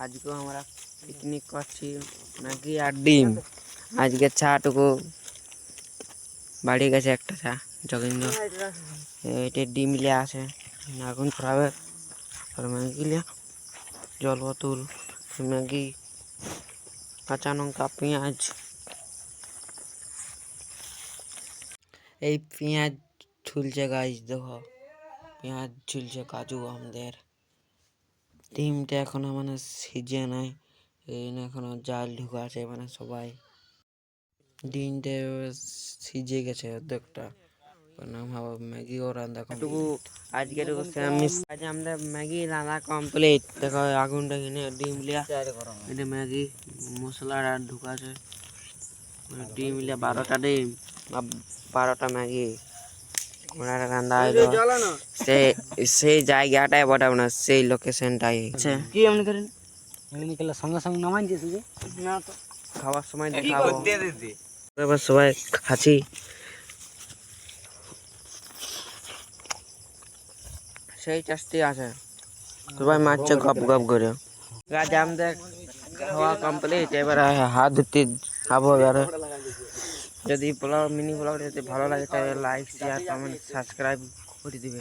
আজকেও আমরা পিকনিক করছি ম্যাগি আর ডিম। আজকে চাটুকু বাড়ি গেছে একটা চা যোগেন্দ্র, এটা ডিম লিয়ে আছে এখন খাবে। আর ম্যাগি লিয়া জল বোতল, ম্যাগি, কাঁচা লঙ্কা, পেঁয়াজ। এই পেঁয়াজ ঝুলছে গাছ, দেখো পেঁয়াজ ঝুলছে, কাজু আমাদের। ডিমটা এখনো মানে সিজে নাই, এই এখনো জাল ঢুকা আছে, মানে সবাই ডিমটা সিজে গেছে অর্ধেকটা। ম্যাগি ও রান্না কমপ্লিট। আজকে আজ আমাদের ম্যাগি রান্না কমপ্লিট। দেখো আগুনটা কিনে ডিম লিয়া, এটা ম্যাগি মশলা ঢুকা আছে, ডিম লিয়া 12টা ডিম, 12টা ম্যাগি রান্না হইলো। সেই জায়গাটাই বটে না, সেই লোকেশনটাই কি এমনি করেন এমনি করলে সঙ্গে সঙ্গে নামাই দিয়েছে যে না তো খাওয়ার সময় দেখাবো। এবার সবাই খাচ্ছি, সেই টেস্টি আছে, সবাই মারছে গপ গপ করে। গাছ আমাদের খাওয়া কমপ্লিট, এবার হাত ধুতে খাবো। এবারে যদি মিনি ব্লগ যদি ভালো লাগে তাহলে লাইক শেয়ার কমেন্ট সাবস্ক্রাইব করে দিবে।